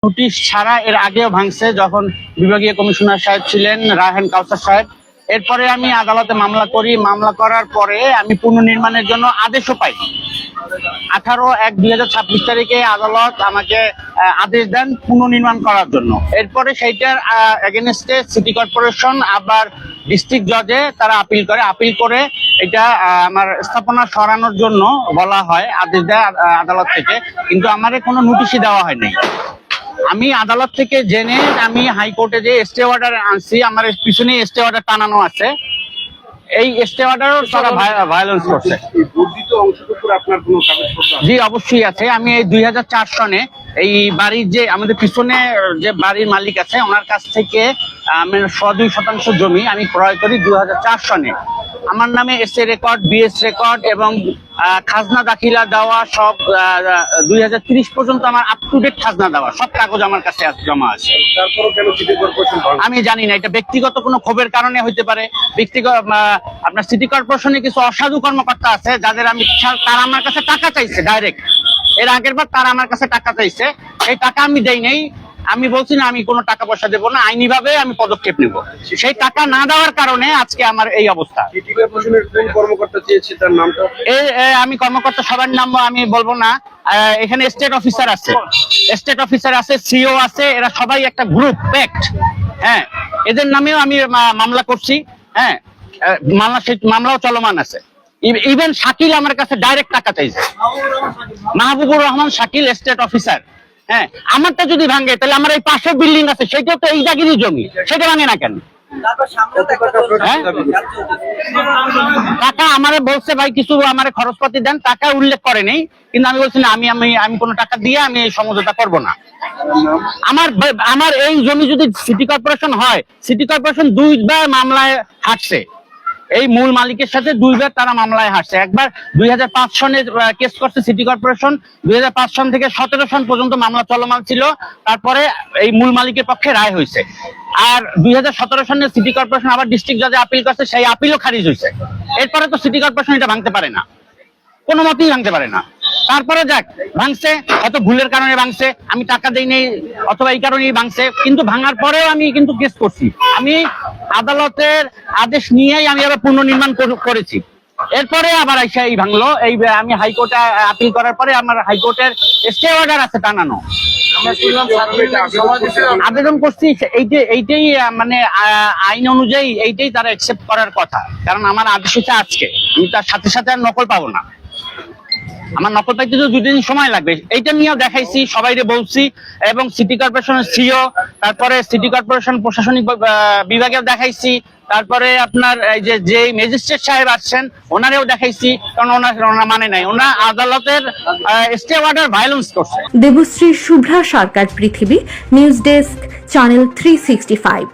Notice ছাড়া এর আগেও ভাঙছে, যখন বিভাগীয় কমিশনার সাহেব ছিলেন রায়হান কাউসার সাহেব। এরপরে আমি আদালতে মামলা করি। মামলা করার পরে আমি পুনর্নির্মাণের জন্য আদেশও পাই। 18/1/2026 তারিখে আদালত আমাকে আদেশ দেন পুনর্নির্মাণ করার জন্য। এরপরে সেইটার এগেনস্টে সিটি কর্পোরেশন আবার ডিস্ট্রিক্ট জজে তারা আপিল করে। আপিল করে এটা আমার স্থাপনা সরানোর জন্য বলা হয়, আদেশ দেয় আদালত থেকে, কিন্তু আমারে কোনো নোটিশই দেওয়া হয়নি। আমি আদালত থেকে জেনে আমি হাইকোর্টে যে স্টে অর্ডার আনছি, আমার পিছনে স্টে অর্ডার টানানো আছে। এই স্টে অর্ডারও তারা ভায়োলেন্স করছে। জি অবশ্যই আছে। আমি এই 2004 সনে এই বাড়ির যে আমাদের পিছনে যে বাড়ির মালিক আছে ওনার কাছ থেকে আমি 2% জমি আমি ক্রয় করি 2004 সনে। আমার নামে এসএ রেকর্ড, বিএস রেকর্ড এবং খাজনা দাখিলা দেওয়া সব 2030 পর্যন্ত আমার আপ টু ডেট খাজনা দেওয়া সব কাগজ আমার কাছে জমা আছে। আমি জানি না, এটা ব্যক্তিগত কোনো ক্ষোভের কারণে হইতে পারে। ব্যক্তিগত আপনার সিটি কর্পোরেশনে কিছু অসাধু কর্মকর্তা আছে যাদের তারা আমার কাছে টাকা চাইছে ডাইরেক্ট। এর আগের বার তারা আমার কাছে টাকা চাইছে, এই টাকা আমি দেই নাই। আমি বলছি না আমি কোনো টাকা পয়সা দেবো না, আইনি ভাবে আমি পদক্ষেপ নেব। সেই টাকা না দেওয়ার কারণে আজকে আমার এই অবস্থা। আমি কর্মকর্তা সবার নাম আমি বলবো না। এখানে স্টেট অফিসার আছে, সিও আছে, এরা সবাই একটা গ্রুপ প্যাক্ট। হ্যাঁ, এদের নামেও আমি মামলা করছি। হ্যাঁ, মামলাও চলমান আছে। ইভেন শাকিল আমার কাছে ডাইরেক্ট টাকা চাইছে, মাহবুবুর রহমান শাকিল, স্টেট অফিসার। হ্যাঁ, আমারটা যদি ভাঙে তাহলে আমার এই পাশে বিল্ডিং আছে সেটাও তো এই জায়গারই জমি, সেটা ভাঙে না কেন? টাকা আমারে বলছে ভাই কিছু আমারে খরচপাতি দেন, টাকা উল্লেখ করে নেই, কিন্তু আমি বলছি না আমি কোনো টাকা দিয়ে আমি এই সমঝোতা করব না। আমার এই জমি যদি সিটি কর্পোরেশন হয়, সিটি কর্পোরেশন 2বার মামলায় হাঁটছে। এই মূল মালিকের সাথে 2বার তারা মামলায় হারছে। একবার 2005 সনে কেস করছে সিটি কর্পোরেশন, 2005 সন থেকে 17 সন পর্যন্ত মামলা চলমান ছিল। তারপরে এই মূল মালিকের পক্ষে রায় হয়েছে। আর 2017 সনে সিটি কর্পোরেশন আবার ডিস্ট্রিক্ট জজে আপিল করছে, সেই আপিলও খারিজ হয়েছে। এরপরে তো সিটি কর্পোরেশন এটা ভাঙতে পারে না, কোনো মতেই ভাঙতে পারে না। তারপরে যাক ভাঙছে, হয়তো ভুলের কারণে ভাঙছে, আমি টাকা দেই নেই অথবা এই কারণেই ভাঙছে, কিন্তু ভাঙার পরেও আমি কিন্তু কেস করছি। আমি আদালতের আদেশ নিয়েই আমি আবার পুনর্নির্মাণ করেছি। এরপরে আবার আইসা এই ভাঙলো। এই আমি হাইকোর্টে আপিল করার পরে আমার হাইকোর্টের স্টে অর্ডার আছে টানানো। আবেদন করছি এইটাই মানে আইন অনুযায়ী এইটাই তারা অ্যাকসেপ্ট করার কথা, কারণ আমার আদেশ হচ্ছে আজকে, আমি তার সাথে সাথে আর নকল পাবো না। আমার নকল পাইতে তো 2 দিন সময় লাগবে। এইটা নিয়েও দেখাইছি, সবাইরে বলছি, এবং সিটি কর্পোরেশনের সিও, তারপরে সিটি কর্পোরেশন প্রশাসনিক বিভাগেও দেখাইছি, তারপরে আপনার এই যে ম্যাজিস্ট্রেট সাহেব আসছেন ওনারেও দেখাইছি, কারণ ওনারা মানে নাই, ওনারা আদালতের স্টে অর্ডার ভায়োলেন্স করছে। দেবশ্রী শুভ্রা সরকার, পৃথিবী নিউজ ডেস্ক, চ্যানেল 365।